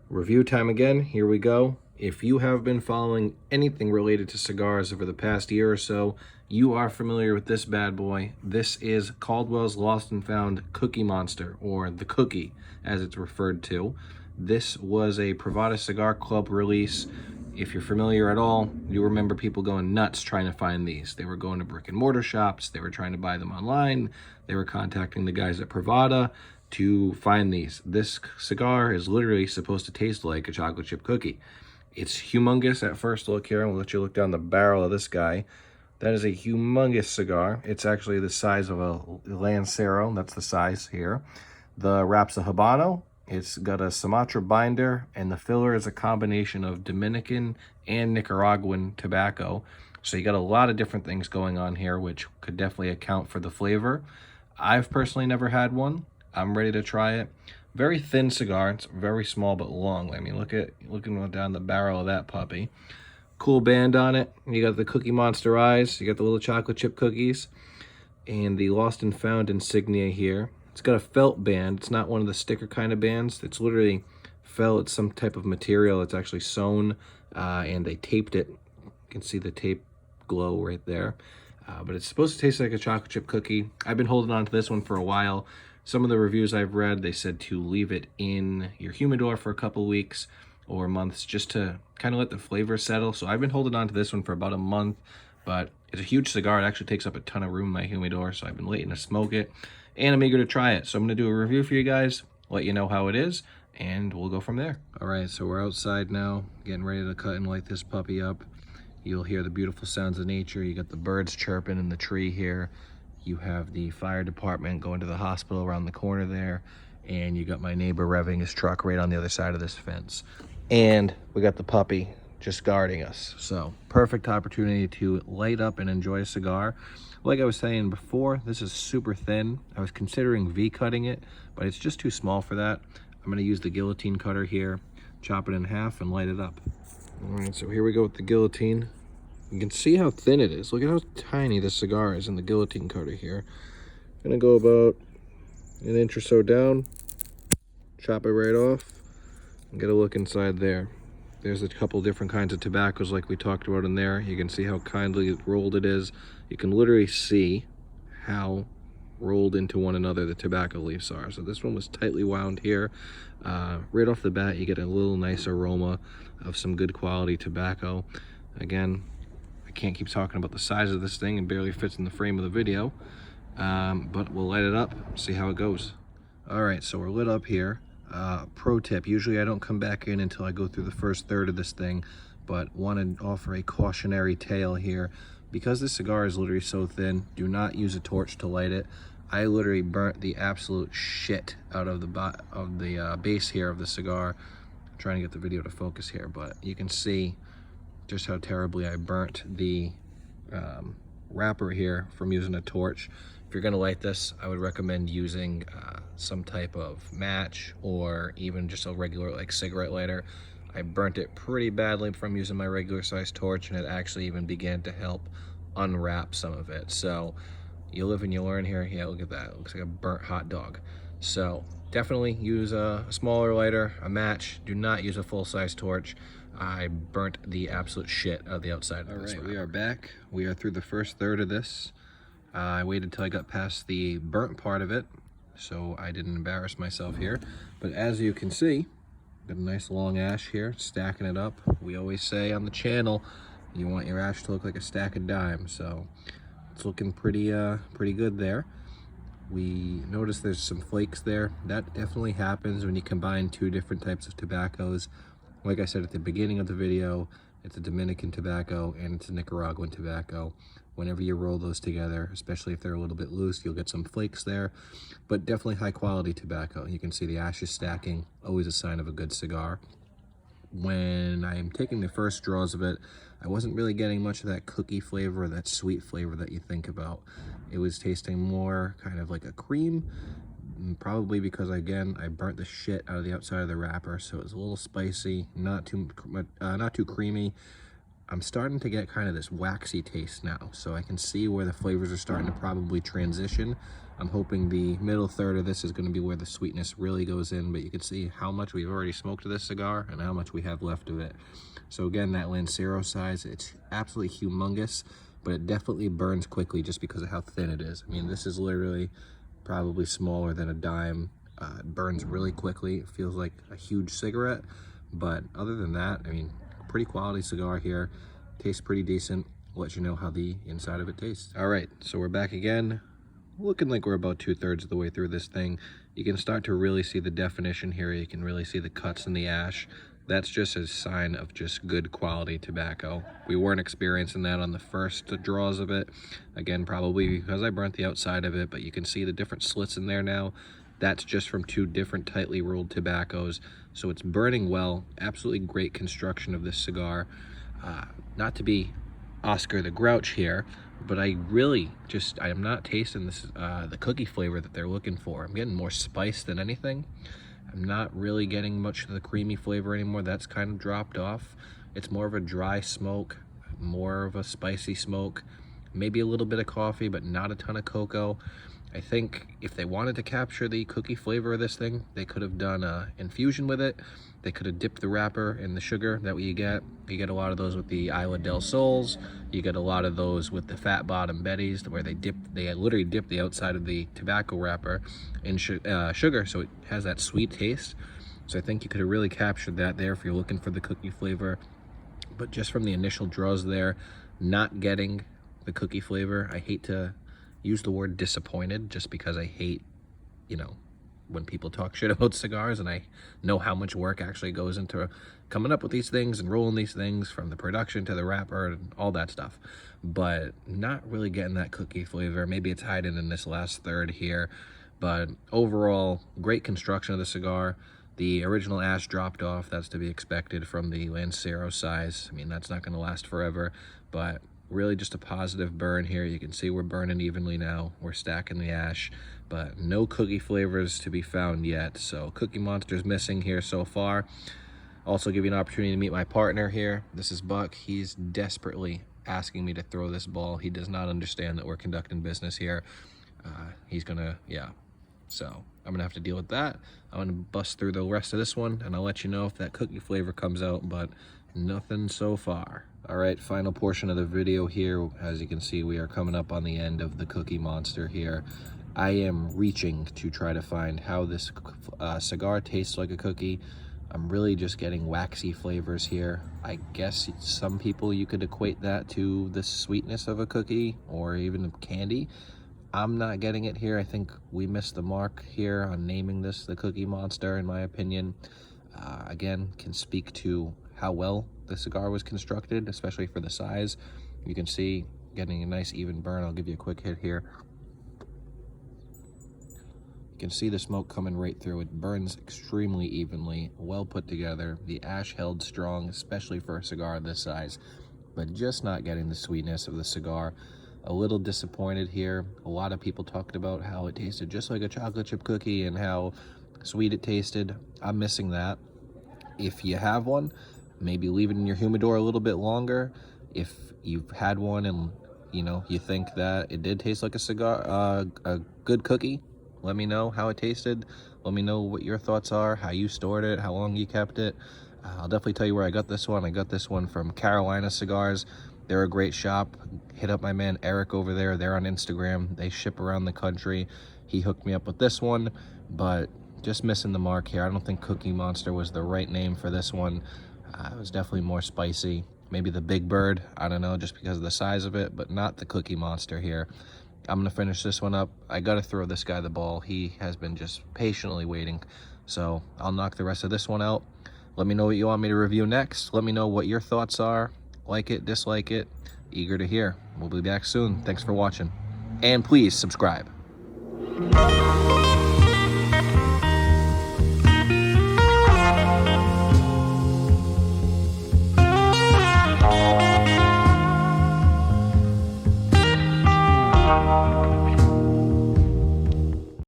Review time again, here we go. If you have been following anything related to cigars over the past year or so, you are familiar with this bad boy. This is Caldwell's Lost and Found Cookie Monster, or the Cookie, as it's referred to. This was a Privada Cigar Club release. If you're familiar at all, you remember people going nuts trying to find these. They were going to brick and mortar shops, they were trying to buy them online, they were contacting the guys at Privada to find these. This cigar is literally supposed to taste like a chocolate chip cookie. It's humongous at first look here. I'll let you look down the barrel of this guy. That is a humongous cigar. It's actually the size of a Lancero. That's the size here. The wrap's a Habano. It's got a Sumatra binder, and the filler is a combination of Dominican and Nicaraguan tobacco. So you got a lot of different things going on here, which could definitely account for the flavor. I've personally never had one. I'm ready to try it. Very thin cigar. It's very small but long. I mean, looking down the barrel of that puppy. Cool band on it. You got the Cookie Monster eyes. You got the little chocolate chip cookies. And the Lost and Found insignia here. It's got a felt band. It's not one of the sticker kind of bands. It's literally felt. It's some type of material. It's actually sewn, and they taped it. You can see the tape glow right there. But it's supposed to taste like a chocolate chip cookie. I've been holding on to this one for a while. Some of the reviews I've read, they said to leave it in your humidor for a couple weeks or months just to kind of let the flavor settle. So I've been holding on to this one for about a month, but it's a huge cigar. It actually takes up a ton of room in my humidor, so I've been waiting to smoke it, and I'm eager to try it. So I'm going to do a review for you guys, let you know how it is, and we'll go from there. All right, so we're outside now, getting ready to cut and light this puppy up. You'll hear the beautiful sounds of nature. You got the birds chirping in the tree here. You have the fire department going to the hospital around the corner there. And you got my neighbor revving his truck right on the other side of this fence. And we got the puppy just guarding us. So perfect opportunity to light up and enjoy a cigar. Like I was saying before, this is super thin. I was considering V-cutting it, but it's just too small for that. I'm gonna use the guillotine cutter here, chop it in half and light it up. All right, so here we go with the guillotine. You can see how thin it is. Look at how tiny this cigar is in the guillotine cutter here. Gonna go about an inch or so down, chop it right off, and get a look inside there. There's a couple different kinds of tobaccos like we talked about in there. You can see how kindly rolled it is. You can literally see how rolled into one another the tobacco leaves are. So this one was tightly wound here. Right off the bat, you get a little nice aroma of some good quality tobacco. Again, can't keep talking about the size of this thing, and barely fits in the frame of the video, but we'll light it up, see how it goes. All right, so we're lit up here. Pro tip, usually I don't come back in until I go through the first third of this thing, but want to offer a cautionary tale here. Because this cigar is literally so thin, do not use a torch to light it. I literally burnt the absolute shit out of the base here of the cigar. I'm trying to get the video to focus here, but you can see just how terribly I burnt the wrapper here from using a torch. If you're gonna light this, I would recommend using some type of match or even just a regular like cigarette lighter. I burnt it pretty badly from using my regular size torch, and it actually even began to help unwrap some of it. So you live and you learn here. Yeah, look at that, it looks like a burnt hot dog. So definitely use a smaller lighter, a match. Do not use a full-size torch. I burnt the absolute shit out of the outside of this. All right, we are back. We are through the first third of this. I waited till I got past the burnt part of it, so I didn't embarrass myself here. But as you can see, got a nice long ash here, stacking it up. We always say on the channel, you want your ash to look like a stack of dimes, so it's looking pretty good there. We notice there's some flakes there. That definitely happens when you combine two different types of tobaccos. Like I said at the beginning of the video, it's a Dominican tobacco and it's a Nicaraguan tobacco. Whenever you roll those together, especially if they're a little bit loose, you'll get some flakes there, but definitely high quality tobacco. You can see the ashes stacking, always a sign of a good cigar. When I'm taking the first draws of it, I wasn't really getting much of that cookie flavor, that sweet flavor that you think about. It was tasting more kind of like a cream, probably because, again, I burnt the shit out of the outside of the wrapper, so it was a little spicy, not too creamy. I'm starting to get kind of this waxy taste now, so I can see where the flavors are starting to probably transition. I'm hoping the middle third of this is going to be where the sweetness really goes in, but you can see how much we've already smoked of this cigar and how much we have left of it. So again, that Lancero size, it's absolutely humongous, but it definitely burns quickly just because of how thin it is. I mean, this is literally probably smaller than a dime. It burns really quickly. It feels like a huge cigarette, but other than that, I mean, pretty quality cigar here. Tastes pretty decent. Let you know how the inside of it tastes. All right, so we're back again. Looking like we're about 2/3 of the way through this thing. You can start to really see the definition here. You can really see the cuts in the ash. That's just a sign of just good quality tobacco. We weren't experiencing that on the first draws of it. Again, probably because I burnt the outside of it, but you can see the different slits in there now. That's just from 2 different tightly rolled tobaccos. So it's burning well. Absolutely great construction of this cigar. Not to be Oscar the Grouch here, but I am not tasting this the cookie flavor that they're looking for. I'm getting more spice than anything. I'm not really getting much of the creamy flavor anymore. That's kind of dropped off. It's more of a dry smoke, more of a spicy smoke, maybe a little bit of coffee, but not a ton of cocoa. I think if they wanted to capture the cookie flavor of this thing, they could have done an infusion with it. They could have dipped the wrapper in the sugar that you get. You get a lot of those with the Isla del Sols. You get a lot of those with the Fat Bottom Betties, where they literally dip the outside of the tobacco wrapper in sugar, so it has that sweet taste. So I think you could have really captured that there if you're looking for the cookie flavor. But just from the initial draws there, not getting the cookie flavor. I hate to use the word disappointed just because I hate, when people talk shit about cigars, and I know how much work actually goes into coming up with these things and rolling these things, from the production to the wrapper and all that stuff. But not really getting that cookie flavor. Maybe it's hiding in this last third here. But overall, great construction of the cigar. The original ash dropped off. That's to be expected from the Lancero size. I mean, that's not going to last forever, but really just a positive burn here. You can see we're burning evenly now. We're stacking the ash, but no cookie flavors to be found yet. So Cookie Monster's missing here so far. Also give you an opportunity to meet my partner here. This is Buck. He's desperately asking me to throw this ball. He does not understand that we're conducting business here. He's gonna, so I'm gonna have to deal with that. I'm gonna bust through the rest of this one, and I'll let you know if that cookie flavor comes out, but nothing so far. All right, final portion of the video here. As you can see, we are coming up on the end of the Cookie Monster here. I am reaching to try to find how this cigar tastes like a cookie. I'm really just getting waxy flavors here. I guess some people, you could equate that to the sweetness of a cookie or even candy. I'm not getting it here. I think we missed the mark here on naming this the Cookie Monster, in my opinion. Again, can speak to how well the cigar was constructed, especially for the size. You can see getting a nice even burn. I'll give you a quick hit here. You can see the smoke coming right through. It burns extremely evenly, well put together. The ash held strong, especially for a cigar this size, but just not getting the sweetness of the cigar. A little disappointed here. A lot of people talked about how it tasted just like a chocolate chip cookie and how sweet it tasted. I'm missing that. If you have one, maybe leave it in your humidor a little bit longer. If you've had one and you think that it did taste like a cigar, a good cookie, let me know how it tasted. Let me know what your thoughts are, how you stored it, how long you kept it. I'll definitely tell you where I got this one. I got this one from Carolina Cigars. They're a great shop. Hit up my man Eric over there. They're on Instagram. They ship around the country. He hooked me up with this one, but just missing the mark here. I don't think Cookie Monster was the right name for this one. It was definitely more spicy. Maybe the Big Bird, I don't know, just because of the size of it, but not the Cookie Monster here. I'm gonna finish this one up. I gotta throw this guy the ball. He has been just patiently waiting. So I'll knock the rest of this one out. Let me know what you want me to review next. Let me know what your thoughts are. Like it, dislike it. Eager to hear. We'll be back soon. Thanks for watching. And please subscribe.